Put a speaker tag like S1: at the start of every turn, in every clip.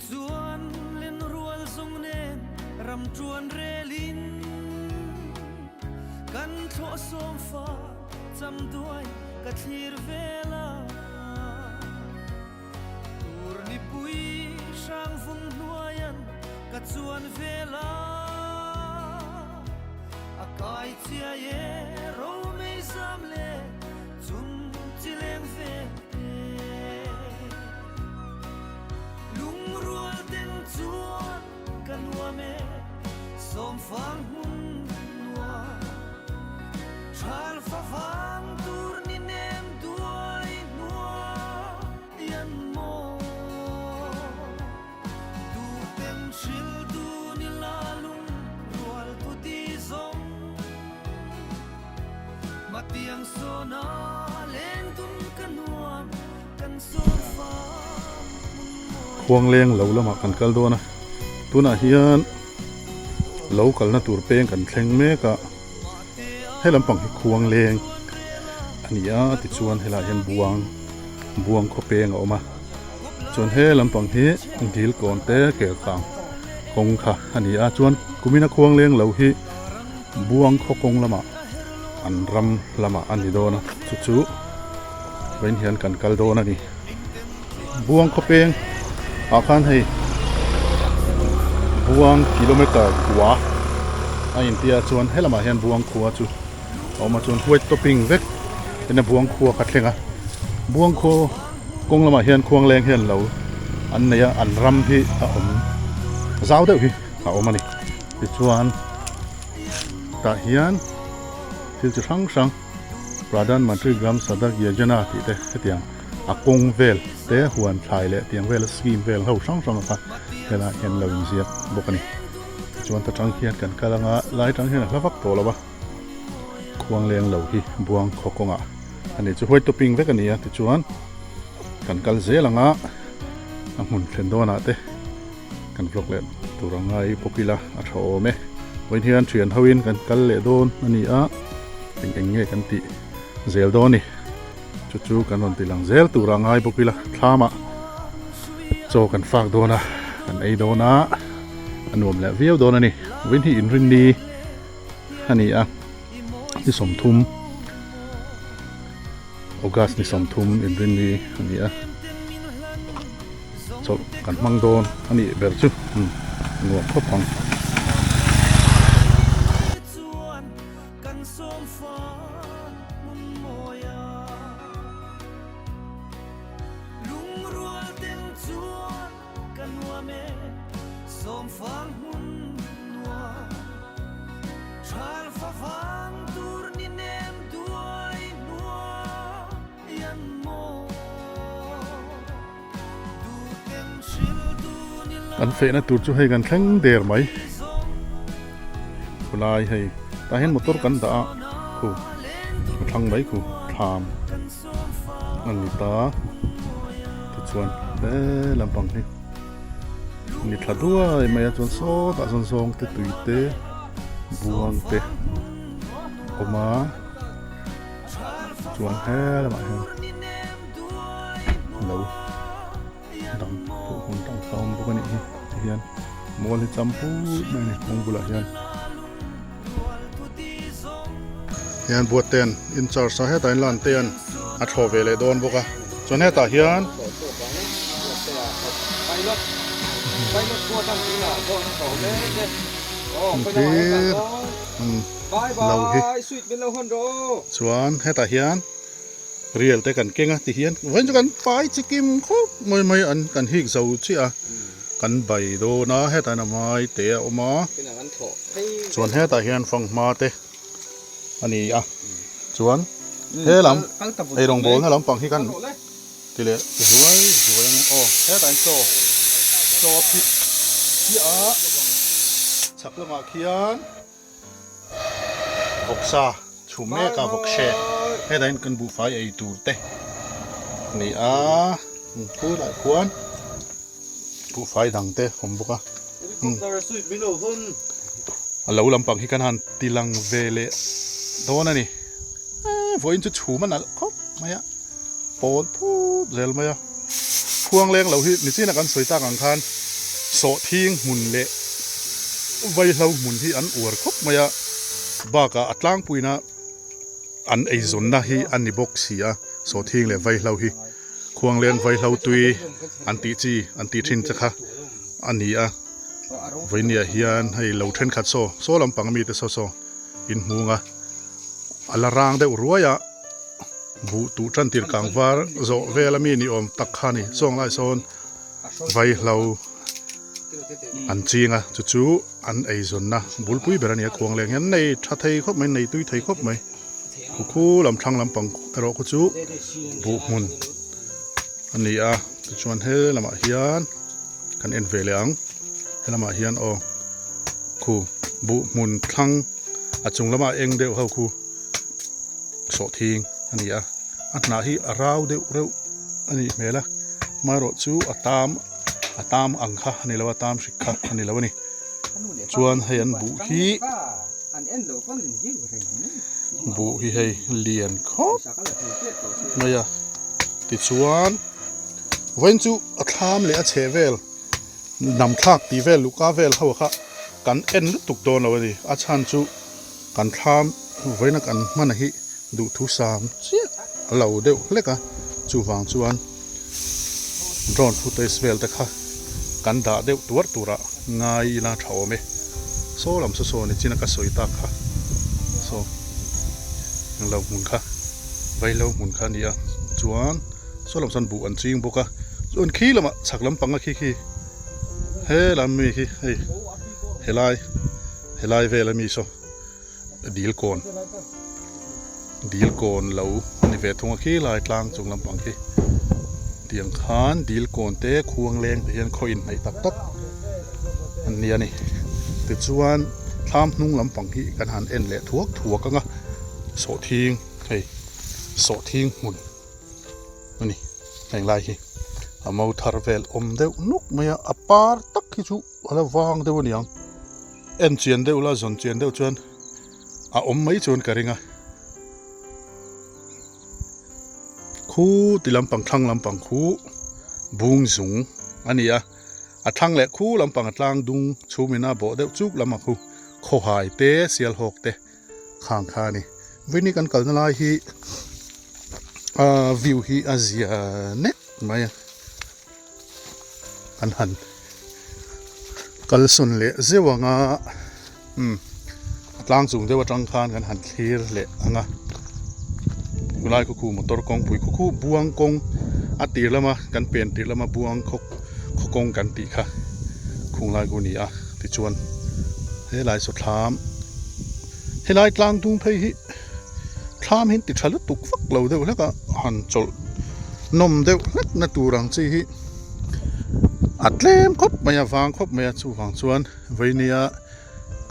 S1: จวนเล่นรัวทรงเนนรำจวนเรลินกันโถสมฟ้าจำด้วยกะทีรเวลาตูรนิปุยช่างฟุงนัวยันกะจวนเวลาอากายเทียเยเราไม่ซ้ำเลจุนจิเลงเวลุงรัวเต็นจวนกันวัวเมสมฟังหุ่นนัวชาลฟ้าฟังตูรนิเนมด้วยนัวยันโมดูเต็มชิลดูนิลาลุงรัวตุดีซงมาเตียงโซนาเล่นตุนกันนัวกันโซฟ้า
S2: ควงเลงเหลาละมากันกัลโดนะตัวน่ะเฮียนเหลากัลนะตัวเป้งกันแทงเมกะให้ลำปังให้ควงเลงอันนี้ติดชวนให้ลายเห็นบวงเขาเป้งออกมาจนให้ลำปังให้ดีลก่อนเตะเกี่ยวกับคงค่ะอันนี้ชวนกูมีนักควงเลงเหลาให้บวงเขาคงละมาอันรำละมาอันนี้โดนะชุๆเป็นเฮียนกันกัลโดนะนี่บวงเขาเป้งอาคารให้บวงกิโลเมตรกว่าไอ้อินเดียชวนให้ละมาเห็นบวงขัวจูเอามาชวนห้วยตัวปิงเวกเป็นบวงขัวกัดเลงอ่ะบวงขัวกงละมาเห็นควงแรงเห็นเราอันนี้อันรำที่ผมเจ้าเด้อพี่เอามานี่ที่ชวนตาเฮียนที่จะทั้งสังประธานมันตรีกรมสดักเยจนาที่เตะเตียงอากงเวลเตะหวนไทยเลยเตียงเวลสกีมเวลเขาช่างค่ะเวลาเห็นเราเสียบกนี่ชวนตะจังเขียนกันกำลังไล่จังเขียนแล้วฟักโตแล้ววะควงเลี้ยงเหล่าที่บวงขกงอ่ะอันนี้จะห้วยตัวปิงไว้กันนี่ที่ชวนกันกัลเซลังอ่ะหุ่นเซนโดนะเตะกันฟลกเล่นตัวรังไงปกิละอัฐโอเมวันที่อันเฉียนทวินกันกัลเลโดนอันนี้เป็นเงี้ยกันติเซลโดนี่จู่ๆกันวันที่หลังเซลตัวรังไงปกิละทามาโจกันฝากโดนะกันไอโดนะอันนวมและเวียวโดนะนี่วินที่อินรินดีอันนี้ที่สมทุมออกัสนี่สมทุมอินรินดีอันนี้โจกันมังโดนอันนี้เบอร์จูงวงครบพังอันเฟนะตูดจะให้กันแข่งเดือดไหมคุณนายให้ตาเห็นมอเตอร์กันตาคูทั้งไหมคูทามอันนี้ตาติดชวนเด้ลำปังนี่นี่ทัดด้วยไม่ชวนโซ่ตาชวนซองเตตุยเตบวงเตออกมาชวนแห่ละมาเห็นแล้วดังผู้คนดังซ้อมพวกนี้เฮียนมอลจำพูดไม่เนี่ยมงบุลเฮียนบวชเตียนอินชาร์สาเหตุลานเตียนอัดหัวเวลโดนบุกะจนเหตุเฮียนเราฮิชวนเหตุเฮียนเรียลแต่กันเก่งอ่ะที่เฮียนวันจะกันไปจิกิมครบไม่อันกันฮิกเสาชีอ่ะกันใบโดนะเหตุน่ะไม่เตะออกมาส่วนเหตุเฮียนฟังมาเตะอันนี้ส่วนเฮ้ลำไอ้ดงโบนให้ลำปังที่กันทีเละสวยโอ้เหตุโจผิดที่ฉับละมาเขียนบกซาชูเมกาบกเชให้ได้กันบูไฟไอตูเตนี่พูดหลายคนบูไฟดังเตผมบอกเราลำปังที่กันหันตีลังเวเลโดนนี่ฝนจะชูมันนะครับไม่อะปนพูดเซลไม่อะพวงแรงเราที่นี่สินะกันสวยตากังคัน โสทิ้งมุนเละไว้เรามุนที่อันอวดครบมายะบ้ากะอัดล้างปุยนะอันไอซนนะฮีอันนิบกเสียโสทิ้งเลยไว้เราฮีควงเลี้ยงไว้เราตุยอันตีจีอันตีทินจะค่ะอันนี้ไว้เนี่ยเฮียนให้เราเทนขัดโซลำปังมีแต่โซอินหูงะอัลลางได้รัวยะบุตุจันติรกังวาร์โซเวลามีนิอมตักขานี่ส่งไล่โซนไว้เราอันจริงจู่อันไอซนนะบุลปุยเบรนี่ควงเลี้ยงเห็นในชาไทยครบไหมในตุยไทยครบไหมคู่ลำทางลำปังเราก็จู่บุมุนอันนี้ชวนเฮละมาเฮียนกันเอ็นเวลียงเฮละมาเฮียนคู่บุมุนคลังจุงละมาเองเดียวเขาคู่โสทิ้งอันนี้อันนาฮีราวเดียวเร็วอันนี้เมล่ะมารถจู่ตามอังค่ะอันนี้เราตามสิกค่ะอันนี้เราวนี่ชวนให้อันบุฮีให้เลียนเขาไม่ติดชวนวันจู่ทามเลยเชเวลนำทักตีเวลลูกาเวลเขาค่ะกันเอ็นลุตุกโดนเราดิอาชันจู่กันทามไว้นักันมันฮีดูทุสามเสียเราเดียวเล็กจู่วางชวนโดนฟุตเตสเวลแต่ค่ะกันด่าเดียวตัวระง่ายน่าเฉาไหมโซ่ลำโซ่นี่จีนักสวยตาค่ะโซ่เราหมุนค่ะไว้เราหมุนค่ะนี่จวนโซ่ลำสันบุอันจริงบุกจวนขี้ละมาฉักลำปังขี้เฮ้ลำมีขี้เฮลายเวลมีโซ่ดีลโกนเรานี่เวทงขี้ลายกลางจงลำปังขี้เตียงคานดีลโกนเตะควงแรงเตียนคอยในตักอันนี้นี่ติดชวนทำนุ่งลำปังขี้กันหันเอ็นเละถั่วก็โสทิ้งโสทิ้งหุ่นนี่แห่งไรขี้มาทาร์เวลเดวนุกไม่อปาร์ตักขี้จูอะไรวางเดวนี่ยังเอ็นเจียนเดวละจนเจียนเดวจวนไม่จวนกระริงคู่ติลำปังทั้งลำปังคู่บุงสูงอันนี้ทั้งเละคู่ลำปังทั้งดุงชูมินาโบเดวจุกลำมาคู่โคหายเตะเสียลหกเตะข้างข้านี่วินิกันกันนลายฮีวิวฮีอาเซียเน็ตไหมกันหันกันสุนเละเจ้าว่าตั้งสูงเจ้าว่าจังคานกันหันเคลียร์เละกุลายคู่มอเตอร์กงปุ๋ยคู่บวงกงตีแล้วมากันเปลี่ยนตีแล้วมาบวงเขากงกันตีค่ะคุงลายกูนี่ติชวนให้ลายสุดท้ามให้ลายกลางทุ่งเพยทามเห็นติดฉลุตุกฟักเหล่าเดียวแล้วก็หันจลนมเดียวเล็กนาตูรังซีอัดเล่มครบไม่ยาฟังครบไม่ยาชูฟังชวนไว้เนี่ย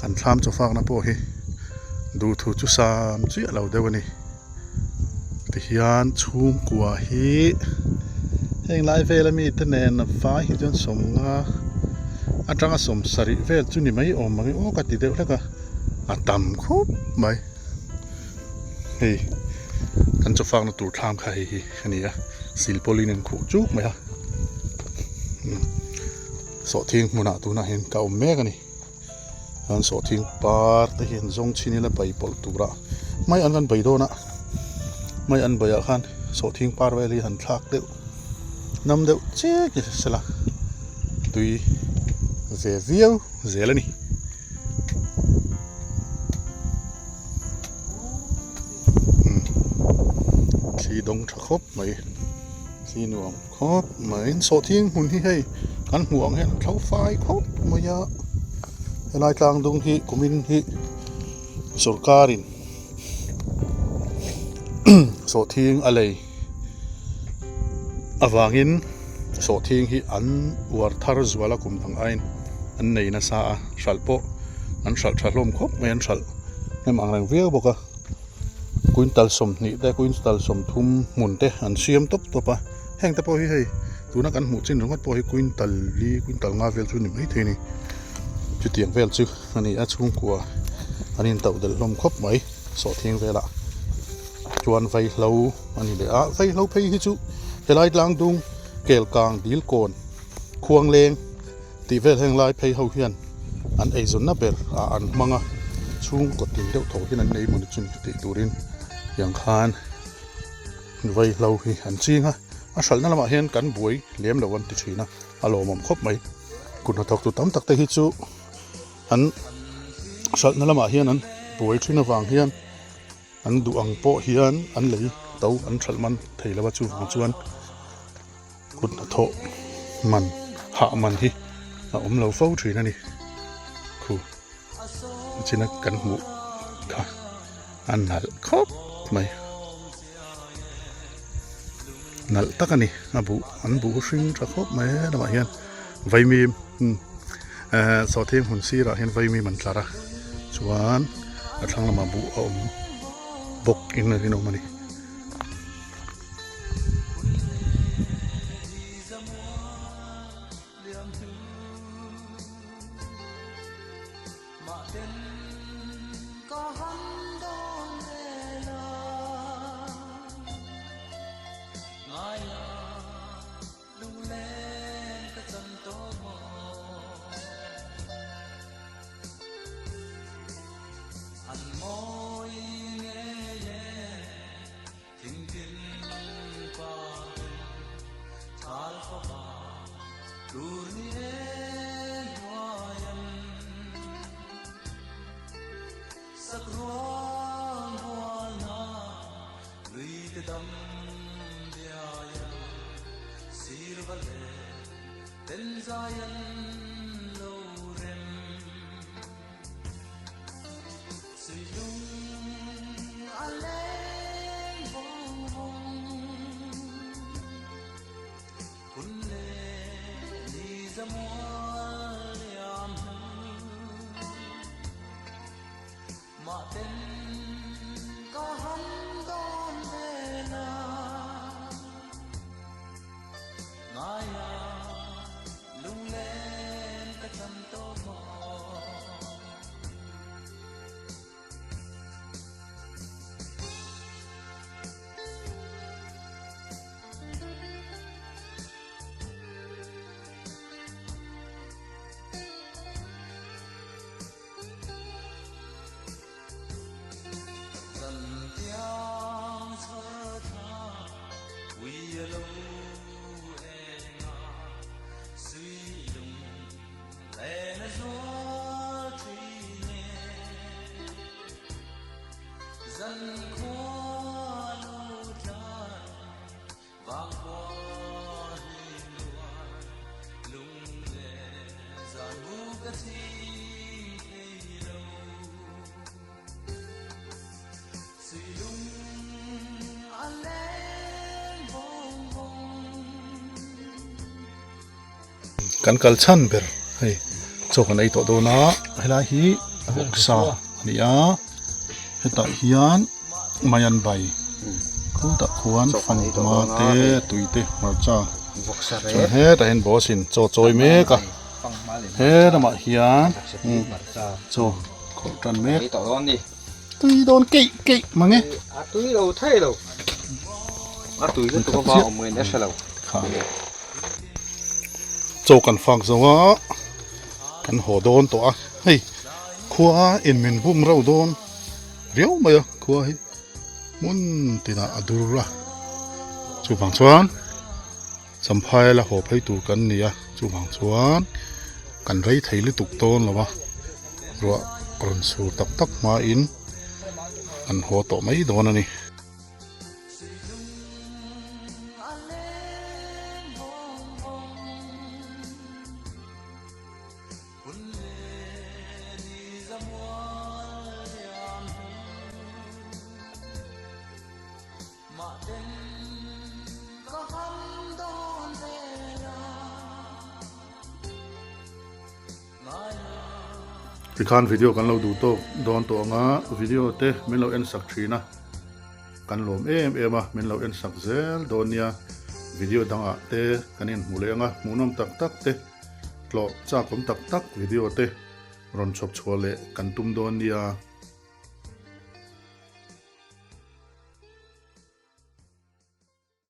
S2: กันทามจะฟังนะพ่อฮีดูถูกจุสามเจี๊ยเหล่าเดียวนี่ที่ยันชุ่มกว่าฮีแห่งไลฟ์เวลมีตะเนนฟ้าฮีจนสมอาจารย์สมสริเวลจุนี่ไม่อมไม่โอ้กัดติดเดียวแล้วก็ต่ำครบไหมกันจะฟังนะตูทามใครอันนี้สิลโพลินขู่จุกไหมโสทิ้งมุนาตูน่าเห็นเก่าแม่กันนี่อันโสทิ้งปาร์ตเห็นจงชินี่ละใบปอลตูระไม่อันกันใบโดนะไม่อันใบอ่ะขันโสทิ้งปาร์เวลีหันทักเดียวนำเดียวเจ๊กเสละตุยเวียวเจลนี่ที่ดงจะครบไหมที่หน่วงครบไหมโสทิ้งหุ่นที่ให้กันห่วงให้เขาไฟครบมายาลายกลางดงที่กุมินที่สุรการินโสทิ้งอะไรวางอินโสทิ้งที่อันวัดทาร์จวลากุมทั้งไอน์อันในน่าซาชัลโปอันชัลลมครบไม่อันชัลไม่มังแรงเวียวบอกว่ากุนตัลสมนี่แต่กุนตัลสมทุ่มหมุนเตะอันเสียมตบตัวปะแห้งตะโพให้ตัวนักอันหมุนจินรงกัดโพให้กุนตัลงาเวลจุนี่ไม่เท่นี่จุดเตียงเวลจุอันนี้อาชุ่มกว่าอันนี้เต่าเดลลมครบไหมโสทิ้งเวลาจวนไฟเหลาอันนี้เลยไฟเหลาเพย์จุเฮลัยกลางดุงเกลกลางดีลโกนควงเลง ti vel heng lai phei ho hian an ei zon na ber a an manga chung ko ti deuh tho hian an nei mun chun ti turin yang khan vai lo hi an chinga a sal na lama hian kan buai lem lo an ti thina alo mom khop mai kun thok tu tam tak te hi chu an sal na lama hian an buai thina wang hian an du ang po hian an lei to an thalman theilawa chu wang chuan kun tho man ha man hi a lo fo thina ni khu china kan mu kha an nal khop mai nal takani abu an bu hring tha khop mai lama hian vaimi so them hun si ra hian vaimi man tlara chuan a thlang lama bu bok in na rino mani kan kal chan ber hei chokan ei to do na hela hi boksa ania heta hian mayan bai khu ta khuan fan ma te tuite marcha
S3: boksa
S2: chu he ta hen bosin cho choi me ka he na ma hian cho ko tan me
S3: to don đi
S2: tui don ke mange
S3: à túi đâu thay đâu à túi rất có vào mười nét sao đâu
S2: cho kan phang zawa kan ho don to a hei khua in min bum ro don riau mai khua hi mun tina adura chu bang chuan samphai la ho phai tur kan nia chu bang chuan kan rei theili tuk ton lawa ro ron sur tak tak ma in an ho to mai don ani Ikan video kan lo du to don to nga video te min lo en sak thina kan lom em a min lo en sak zel donia video danga te kanin mulenga munom tak tak te tlo cha kom tak tak video te ron chop chole kan tum donia